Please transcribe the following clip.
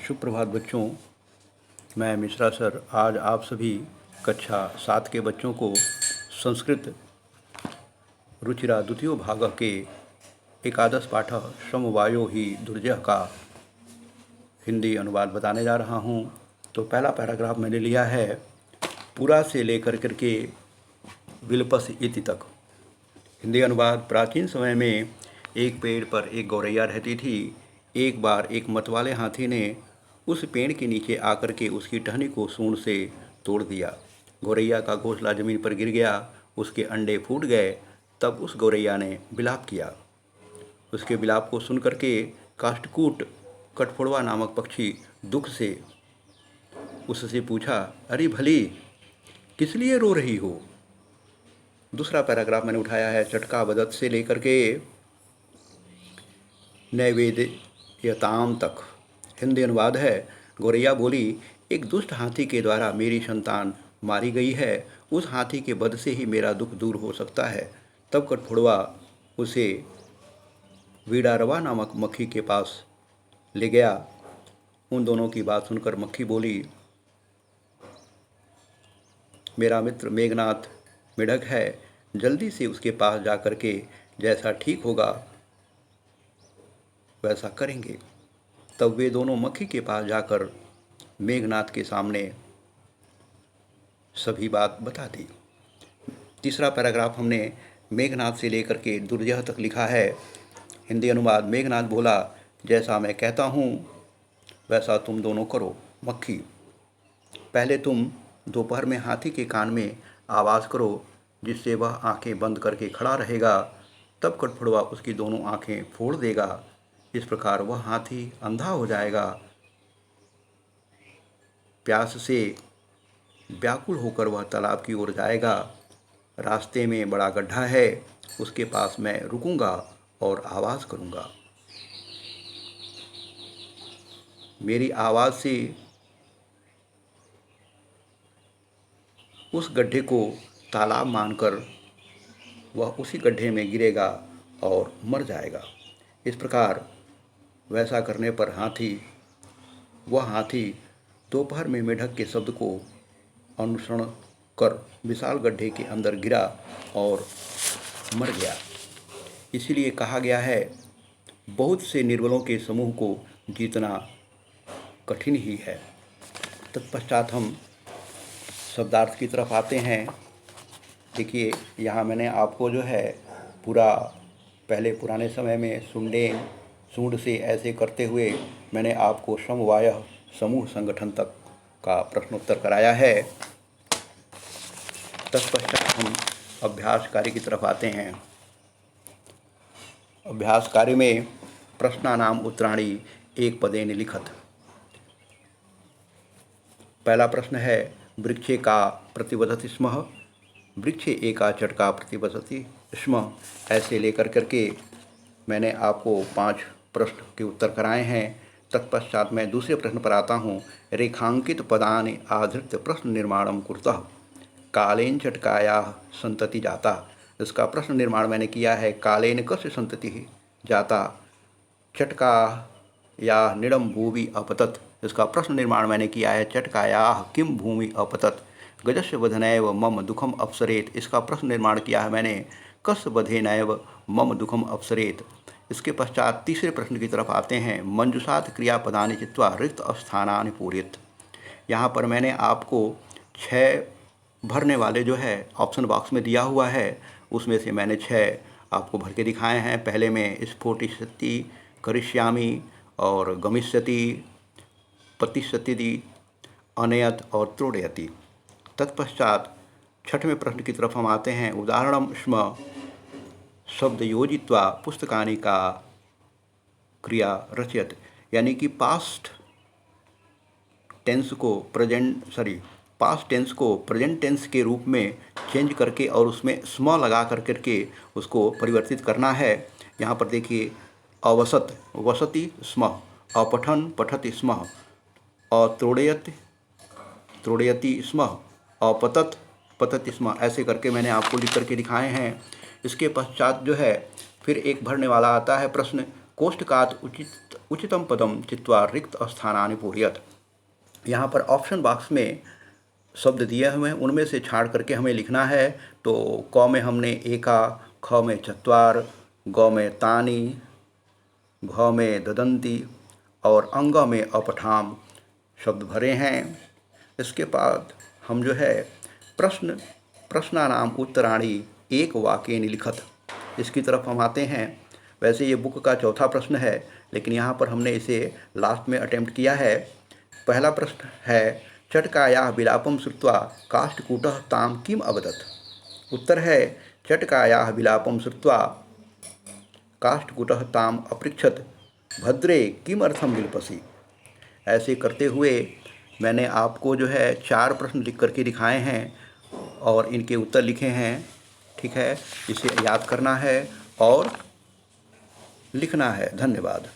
सुप्रभात बच्चों। मैं मिश्रा सर आज आप सभी कक्षा 7 के बच्चों को संस्कृत रुचिरा द्वितीय भाग के एकादश पाठ समवायो ही दुर्जय का हिंदी अनुवाद बताने जा रहा हूँ। तो पहला पैराग्राफ मैंने लिया है पुरा से लेकर करके विलपस इति तक। हिंदी अनुवाद। प्राचीन समय में एक पेड़ पर एक गौरैया रहती थी। एक बार एक मतवाले हाथी ने उस पेड़ के नीचे आकर के उसकी टहनी को सूंड से तोड़ दिया। गौरैया का घोंसला जमीन पर गिर गया, उसके अंडे फूट गए। तब उस गौरैया ने विलाप किया। उसके विलाप को सुन करके काष्ठकूट कठफोड़वा नामक पक्षी दुख से उससे पूछा, अरे भली किस लिए रो रही हो। दूसरा पैराग्राफ मैंने उठाया है चटका बदत से लेकर के नैवेद्यताम तक। हिंदी अनुवाद है। गौरैया बोली, एक दुष्ट हाथी के द्वारा मेरी संतान मारी गई है। उस हाथी के वध से ही मेरा दुख दूर हो सकता है। तब कठफोड़वा उसे वीडारवा नामक मक्खी के पास ले गया। उन दोनों की बात सुनकर मक्खी बोली, मेरा मित्र मेघनाथ मेढक है, जल्दी से उसके पास जाकर के जैसा ठीक होगा वैसा करेंगे। तब वे दोनों मक्खी के पास जाकर मेघनाथ के सामने सभी बात बता दी। तीसरा पैराग्राफ हमने मेघनाथ से लेकर के दुर्जय तक लिखा है। हिंदी अनुवाद। मेघनाथ बोला, जैसा मैं कहता हूँ वैसा तुम दोनों करो। मक्खी, पहले तुम दोपहर में हाथी के कान में आवाज़ करो जिससे वह आंखें बंद करके खड़ा रहेगा। तब कठफोड़वा उसकी दोनों आंखें फोड़ देगा। इस प्रकार वह हाथी अंधा हो जाएगा। प्यास से व्याकुल होकर वह तालाब की ओर जाएगा। रास्ते में बड़ा गड्ढा है, उसके पास मैं रुकूंगा और आवाज़ करूंगा। मेरी आवाज़ से उस गड्ढे को तालाब मानकर वह उसी गड्ढे में गिरेगा और मर जाएगा। इस प्रकार वैसा करने पर वह हाथी दोपहर में मेढक के शब्द को अनुसरण कर विशाल गड्ढे के अंदर गिरा और मर गया। इसीलिए कहा गया है, बहुत से निर्बलों के समूह को जीतना कठिन ही है। तत्पश्चात हम शब्दार्थ की तरफ आते हैं। देखिए, यहाँ मैंने आपको जो है पूरा पहले पुराने समय में सूंड से ऐसे करते हुए मैंने आपको समवाय समूह संगठन तक का प्रश्नोत्तर कराया है। तत्पश्चात हम अभ्यास कार्य की तरफ आते हैं। अभ्यास कार्य में प्रश्नानाम उत्तराणि एक पदेन लिखत। पहला प्रश्न है, वृक्षे का प्रतिवदति स्म। वृक्षे एका चटका प्रतिवदति स्म। ऐसे लेकर करके मैंने आपको 5 प्रश्न के उत्तर कराए हैं। तत्पश्चात मैं दूसरे प्रश्न पर आता हूँ। रेखांकित पदानि आधृत्य प्रश्न निर्माणम कुरुतः कालेन चटकायाः संतति जाता। इसका प्रश्न निर्माण मैंने किया है। कालेन कस्य संतति जाता, चटका या निडम भूमि अपतत। इसका प्रश्न निर्माण मैंने किया है। चटकायाः किम भूमि अपतत, गजस्य वधनैव मम दुखम अपसरेत। इसका प्रश्न निर्माण किया है मैंने। कस्य वधेनैव मम दुखम अपसरेत। इसके पश्चात तीसरे प्रश्न की तरफ आते हैं। मंजुषात क्रियापदानि चित्वा रिक्त स्थानानि पूरयेत्। यहाँ पर मैंने आपको 6 भरने वाले जो है ऑप्शन बॉक्स में दिया हुआ है, उसमें से मैंने 6 आपको भर के दिखाए हैं। पहले में स्फोटिष्यति, करिष्यामि और गमिष्यति, प्रतिष्यति, अनयत और त्रोड़यति। तत्पश्चात छठवें प्रश्न की तरफ हम आते हैं। उदाहरणम स्म शब्द योजित्वा पुस्तकानि का क्रिया रचयत। यानी कि पास्ट टेंस को प्रेजेंट टेंस के रूप में चेंज करके और उसमें स्म लगा करके उसको परिवर्तित करना है। यहाँ पर देखिए, अवसत वसति स्म, अपठन पठति स्म, त्रोड़यति स्म, अपतत पतति स्म। ऐसे करके मैंने आपको लिख करके दिखाए हैं। इसके पश्चात जो है फिर एक भरने वाला आता है प्रश्न। कोष्ठकात उचित उचितं पदं चित्वा रिक्त स्थानानि पूरयत। यहाँ पर ऑप्शन बॉक्स में शब्द दिए हुए हैं, उनमें से छांट करके हमें लिखना है। तो क में हमने एका, ख में चत्वार, ग में तानि, घ में ददन्ति और अंग में अपठाम शब्द भरे हैं। इसके बाद हम जो है प्रश्नानाम उत्तराणि एक वाक्येन लिखत, इसकी तरफ हम आते हैं। वैसे ये बुक का चौथा प्रश्न है, लेकिन यहाँ पर हमने इसे लास्ट में अटेम्प्ट किया है। पहला प्रश्न है, चटकायाः विलापं श्रुत्वा काष्ठकूटः तां किम् अवदत्। उत्तर है, चटकायाः विलापं श्रुत्वा काष्ठकूटः ताम् अपृच्छत्, भद्रे किमर्थं विलपसि। ऐसे करते हुए मैंने आपको जो है 4 प्रश्न लिख करके दिखाए हैं और इनके उत्तर लिखे हैं। ठीक है, इसे याद करना है और लिखना है। धन्यवाद।